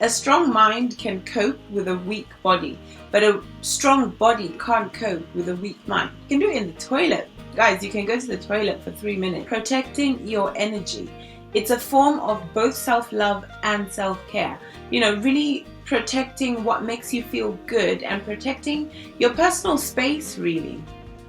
A strong mind can cope with a weak body, but a strong body can't cope with a weak mind. You can do it in the toilet. Guys, you can go to the toilet for 3 minutes. Protecting your energy. It's a form of both self-love and self-care. Really protecting what makes you feel good and protecting your personal space, really.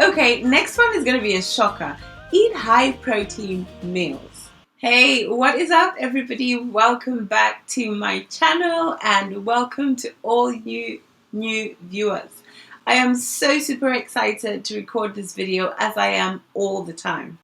Okay, next one is going to be a shocker. Eat high-protein meals. Hey, what is up, everybody? Welcome back to my channel and welcome to all you new viewers. I am so super excited to record this video, as I am all the time.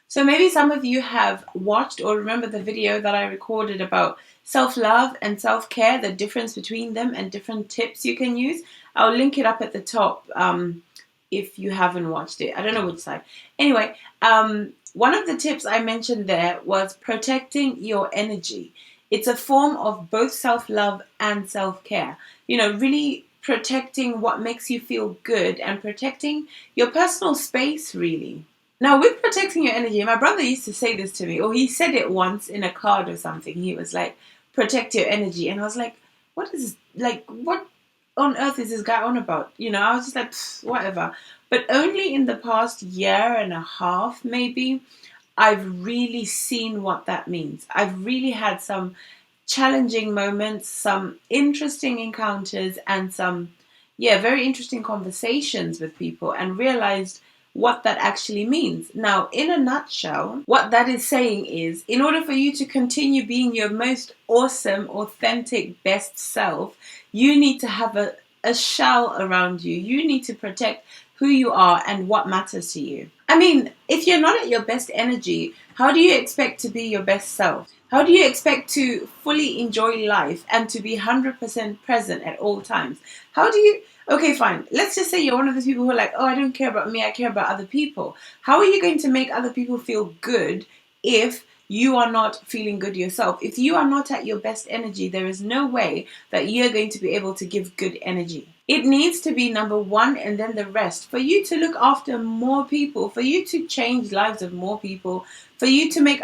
So maybe some of you have watched or remember the video that I recorded about self-love and self-care, the difference between them and different tips you can use. I'll link it up at the top if you haven't watched it. I don't know which side. Anyway, one of the tips I mentioned there was protecting your energy. It's a form of both self-love and self-care. Really protecting what makes you feel good and protecting your personal space, really. Now, with protecting your energy, my brother used to say this to me, or he said it once in a card or something. He was like, protect your energy. And I was like, what is, what on earth is this guy on about? I was just like, whatever. But only in the past year and a half, maybe, I've really seen what that means. I've really had some challenging moments, some interesting encounters, and some, very interesting conversations with people, and realized what that actually means. Now, in a nutshell, what that is saying is, in order for you to continue being your most awesome, authentic, best self, you need to have a shell around you. You need to protect who you are and what matters to you. I mean, if you're not at your best energy, how do you expect to be your best self? How do you expect to fully enjoy life and to be 100% present at all times? Okay, fine. Let's just say you're one of those people who are like, oh, I don't care about me, I care about other people. How are you going to make other people feel good if you are not feeling good yourself? If you are not at your best energy, there is no way that you're going to be able to give good energy. It needs to be number one and then the rest. For you to look after more people, for you to change lives of more people, for you to make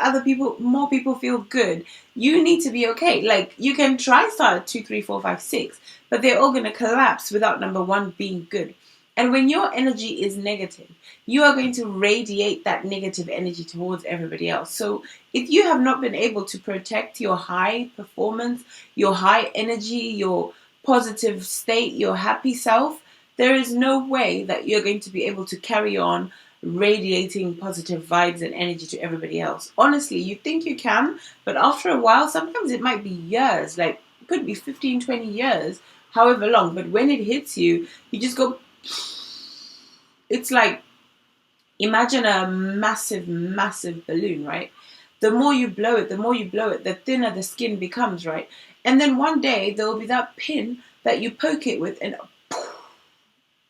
more people feel good, you need to be okay. Like, you can try start at 2, 3, 4, 5, 6, but they're all going to collapse without number one being good. And when your energy is negative, you are going to radiate that negative energy towards everybody else. So if you have not been able to protect your high performance, your high energy, your positive state, your happy self, there is no way that you're going to be able to carry on radiating positive vibes and energy to everybody else. Honestly, you think you can, but after a while, sometimes it might be years, like it could be 15, 20 years, however long, but when it hits you, you just go, it's like, imagine a massive, massive balloon, right? The more you blow it, the thinner the skin becomes, right? And then one day there will be that pin that you poke it with, and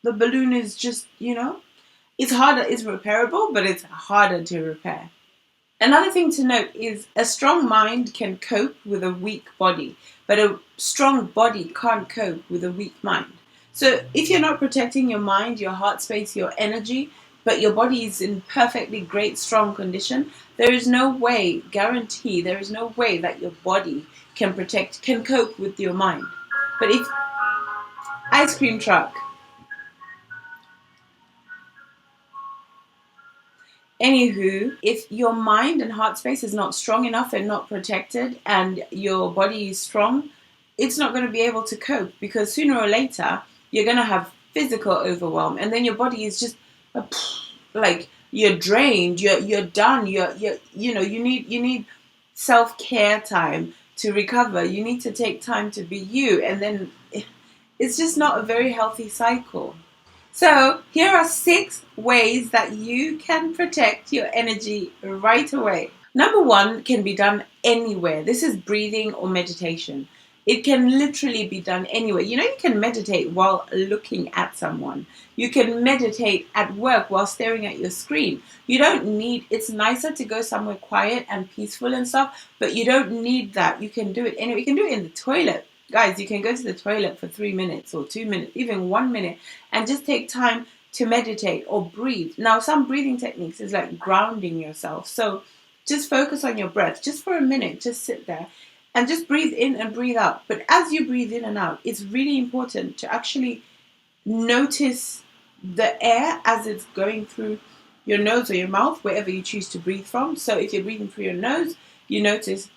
the balloon is just, it's harder, it's repairable, but it's harder to repair. Another thing to note is a strong mind can cope with a weak body, but a strong body can't cope with a weak mind. So if you're not protecting your mind, your heart space, your energy, but your body is in perfectly great, strong condition, there is no way, guarantee, there is no way that your body can cope with your mind. But if, ice cream truck. Anywho, if your mind and heart space is not strong enough and not protected, and your body is strong, it's not going to be able to cope, because sooner or later you're going to have physical overwhelm, and then your body is just like, you're drained, you're done, you need self-care time to recover. You need to take time to be you, and then it's just not a very healthy cycle. So here are 6 ways that you can protect your energy right away. Number 1 can be done anywhere. This is breathing or meditation. It can literally be done anywhere. You can meditate while looking at someone. You can meditate at work while staring at your screen. It's nicer to go somewhere quiet and peaceful and stuff, but you don't need that. You can do it anywhere. You can do it in the toilet. Guys, you can go to the toilet for 3 minutes or 2 minutes, even 1 minute, and just take time to meditate or breathe. Now, some breathing techniques is like grounding yourself. So Just focus on your breath. Just for a minute, just sit there and just breathe in and breathe out. But as you breathe in and out, it's really important to actually notice the air as it's going through your nose or your mouth, wherever you choose to breathe from. So if you're breathing through your nose, you notice,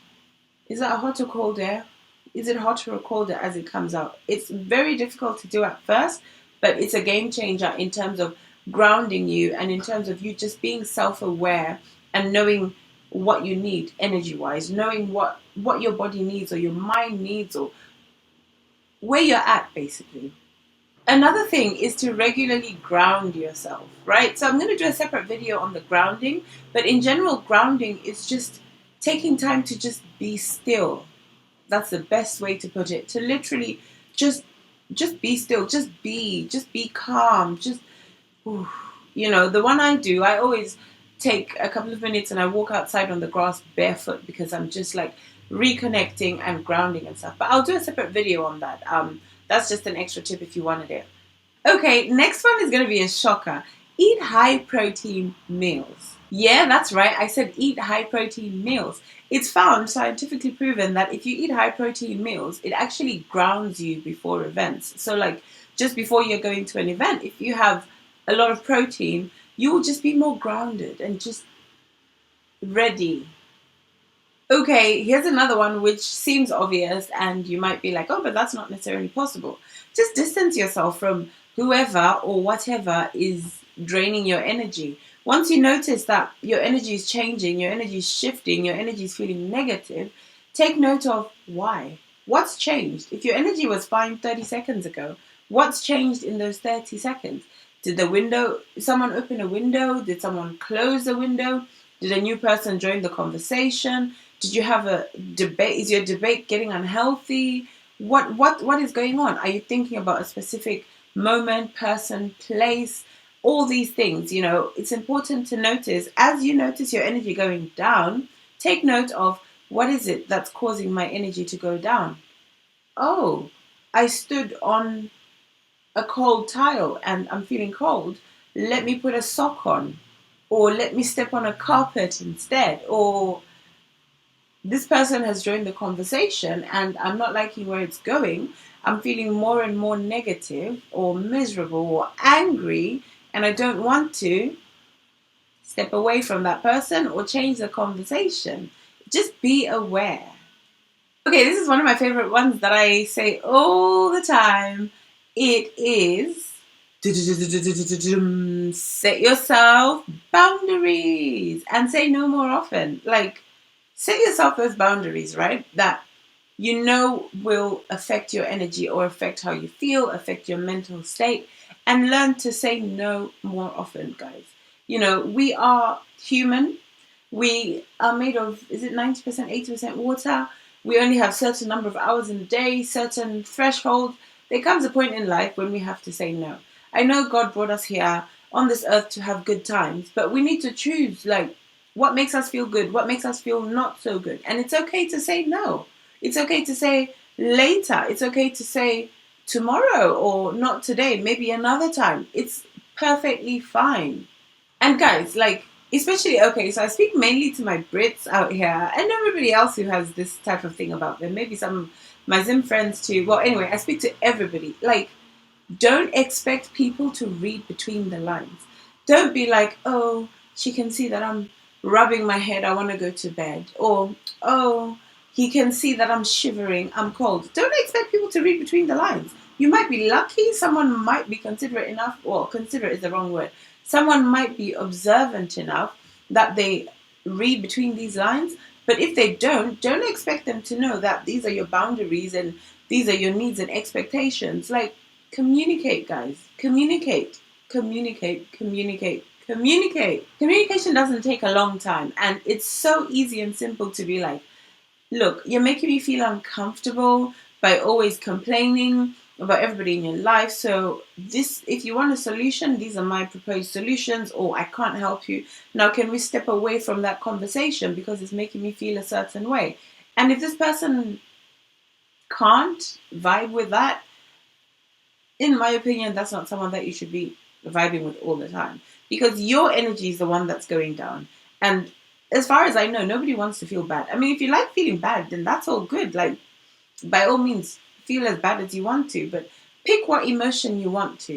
is that a hot or cold air? Is it hotter or colder as it comes out? It's very difficult to do at first, but it's a game changer in terms of grounding you and in terms of you just being self-aware and knowing what you need energy-wise, knowing what your body needs or your mind needs or where you're at, basically. Another thing is to regularly ground yourself, right? So I'm going to do a separate video on the grounding, but in general, grounding is just taking time to just be still. That's the best way to put it. To literally just be still, just be calm, just the one I do, I always take a couple of minutes and I walk outside on the grass barefoot because I'm just like reconnecting and grounding and stuff. But I'll do a separate video on that. That's just an extra tip if you wanted it. Okay, next one is going to be a shocker. Eat high protein meals. Yeah, that's right. I said eat high protein meals. It's found, scientifically proven, that if you eat high protein meals, it actually grounds you before events. So like just before you're going to an event, if you have a lot of protein, you will just be more grounded and just ready. Okay, here's another one which seems obvious and you might be like, oh, but that's not necessarily possible. Just distance yourself from whoever or whatever is draining your energy. Once you notice that your energy is changing, your energy is shifting, your energy is feeling negative, take note of why. What's changed? If your energy was fine 30 seconds ago, what's changed in those 30 seconds? Did someone open a window? Did someone close the window? Did a new person join the conversation? Did you have a debate? Is your debate getting unhealthy? What is going on? Are you thinking about a specific moment, person, place? All these things, it's important to notice. As you notice your energy going down, take note of what is it that's causing my energy to go down. Oh, I stood on a cold tile and I'm feeling cold. Let me put a sock on. Or let me step on a carpet instead. Or this person has joined the conversation and I'm not liking where it's going. I'm feeling more and more negative or miserable or angry and I don't want to step away from that person or change the conversation. Just be aware. Okay, this is one of my favorite ones that I say all the time. It is set yourself boundaries and say no more often. Like, set yourself those boundaries, right? That will affect your energy or affect how you feel, affect your mental state, and learn to say no more often, guys. We are human. We are made of, is it 90%, 80% water? We only have certain number of hours in a day, certain threshold. There comes a point in life when we have to say no. I know God brought us here on this earth to have good times, but we need to choose, like, what makes us feel good, what makes us feel not so good. And it's okay to say no. It's okay to say later. It's okay to say tomorrow or not today, maybe another time. It's perfectly fine. And guys, like, especially, okay, so I speak mainly to my Brits out here and everybody else who has this type of thing about them. Maybe some of my Zim friends too. Well, anyway, I speak to everybody. Like, don't expect people to read between the lines. Don't be like, oh, she can see that I'm rubbing my head, I want to go to bed. Or, oh, he can see that I'm shivering, I'm cold. Don't expect people to read between the lines. You might be lucky, someone might be considerate enough, well, considerate is the wrong word. Someone might be observant enough that they read between these lines. But if they don't expect them to know that these are your boundaries and these are your needs and expectations. Like, communicate, guys. Communicate. Communication doesn't take a long time. And it's so easy and simple to be like, look, you're making me feel uncomfortable by always complaining about everybody in your life. So if you want a solution, these are my proposed solutions, or I can't help you. Now, can we step away from that conversation because it's making me feel a certain way? And if this person can't vibe with that, in my opinion, that's not someone that you should be vibing with all the time, because your energy is the one that's going down. And as far as I know, nobody wants to feel bad. I mean, if you like feeling bad, then that's all good. Like, by all means, feel as bad as you want to, but pick what emotion you want to,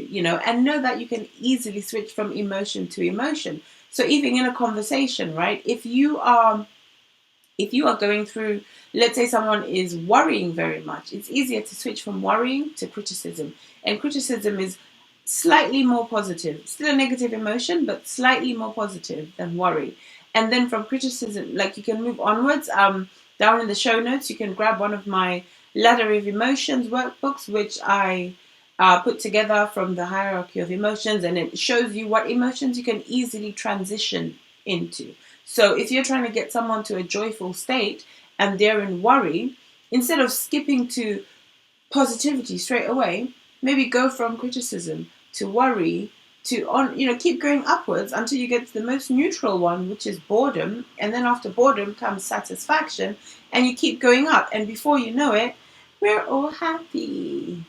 and know that you can easily switch from emotion to emotion. So even in a conversation, right? If you are going through, let's say someone is worrying very much, it's easier to switch from worrying to criticism. And criticism is slightly more positive, still a negative emotion, but slightly more positive than worry. And then from criticism, like, you can move onwards. Down in the show notes, you can grab one of my ladder of emotions workbooks, which I put together from the hierarchy of emotions, and it shows you what emotions you can easily transition into. So if you're trying to get someone to a joyful state and they're in worry, instead of skipping to positivity straight away, maybe go from criticism to worry to keep going upwards until you get to the most neutral one, which is boredom. And then after boredom comes satisfaction, and you keep going up. And before you know it, we're all happy.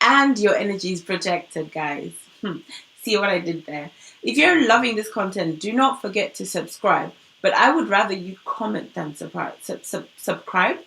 And your energy is protected, guys. See what I did there? If you're loving this content, do not forget to subscribe. But I would rather you comment than subscribe. Subscribe.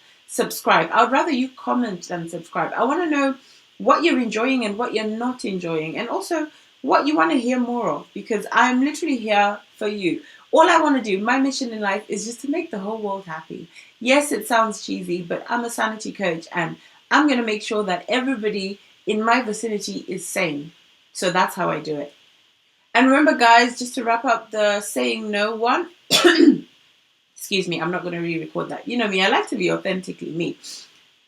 I would rather you comment than subscribe. I want to know what you're enjoying and what you're not enjoying, and also what you want to hear more of, because I'm literally here for you. All I want to do, my mission in life, is just to make the whole world happy. Yes, it sounds cheesy, but I'm a sanity coach, and I'm going to make sure that everybody in my vicinity is sane. So that's how I do it. And remember, guys, just to wrap up the saying no one, excuse me, I'm not going to re-record that. You know me, I like to be authentically me.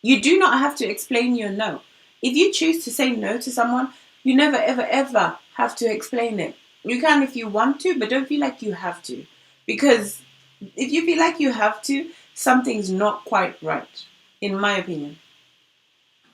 You do not have to explain your no. If you choose to say no to someone, you never, ever, ever have to explain it. You can if you want to, but don't feel like you have to. Because if you feel like you have to, something's not quite right, in my opinion.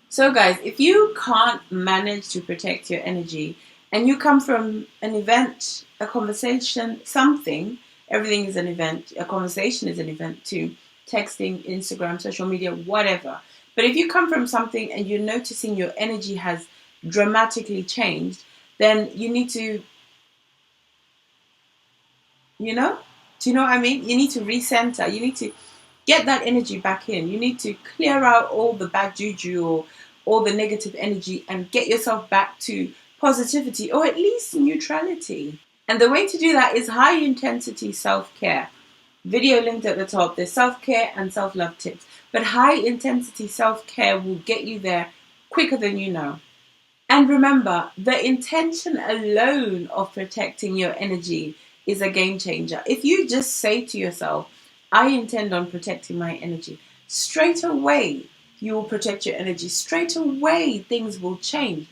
So, guys, if you can't manage to protect your energy and you come from an event, a conversation, something, everything is an event, a conversation is an event too, texting, Instagram, social media, whatever. But if you come from something and you're noticing your energy has dramatically changed, then you need to, do you know what I mean? You need to recenter. You need to get that energy back in. You need to clear out all the bad juju or all the negative energy and get yourself back to positivity, or at least neutrality. And the way to do that is high intensity self-care. Video linked at the top. There's self-care and self-love tips. But high intensity self-care will get you there quicker than you know. And remember, the intention alone of protecting your energy is a game changer. If you just say to yourself, I intend on protecting my energy, straight away you will protect your energy. Straight away things will change.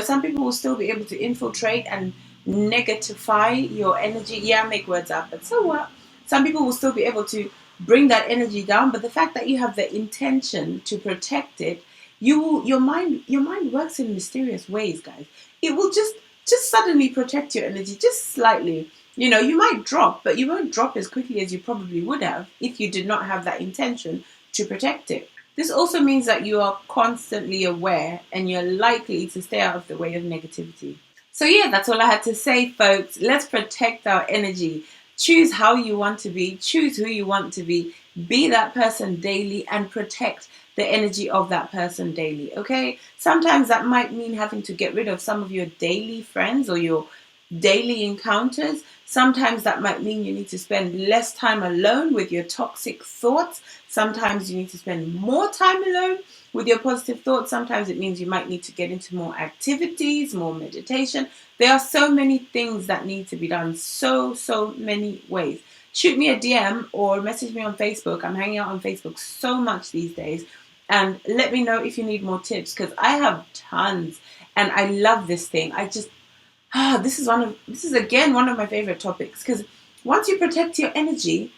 Some people will still be able to infiltrate and negatify your energy. Yeah, make words up, but so what? Some people will still be able to bring that energy down, but the fact that you have the intention to protect it, your mind works in mysterious ways, guys. It will just suddenly protect your energy, just slightly. You might drop, but you won't drop as quickly as you probably would have if you did not have that intention to protect it. This also means that you are constantly aware and you're likely to stay out of the way of negativity. So yeah, that's all I had to say, folks. Let's protect our energy. Choose how you want to be. Choose who you want to be. Be that person daily and protect the energy of that person daily, okay? Sometimes that might mean having to get rid of some of your daily friends or your daily encounters. Sometimes that might mean you need to spend less time alone with your toxic thoughts. Sometimes you need to spend more time alone with your positive thoughts. Sometimes it means you might need to get into more activities, more meditation. There are so many things that need to be done, so many ways. Shoot me a DM or message me on Facebook. I'm hanging out on Facebook so much these days. And let me know if you need more tips, because I have tons and I love this thing. This is again one of my favorite topics, because once you protect your energy,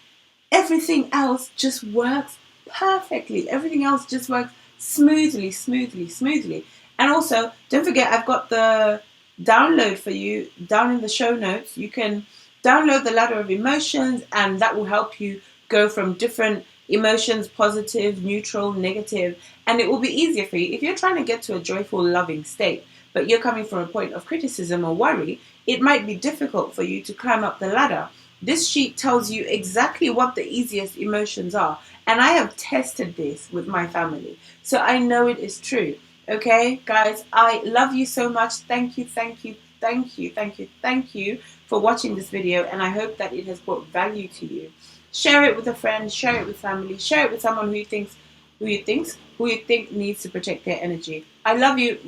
everything else just works perfectly. Everything else just works smoothly. And also, don't forget, I've got the download for you down in the show notes. You can download the ladder of emotions, and that will help you go from different emotions, positive, neutral, negative, and it will be easier for you. If you're trying to get to a joyful, loving state, but you're coming from a point of criticism or worry, it might be difficult for you to climb up the ladder. This sheet tells you exactly what the easiest emotions are. And I have tested this with my family. So I know it is true. Okay, guys, I love you so much. Thank you, thank you, thank you, thank you, thank you for watching this video. And I hope that it has brought value to you. Share it with a friend, share it with family, share it with someone who you think needs to protect their energy. I love you.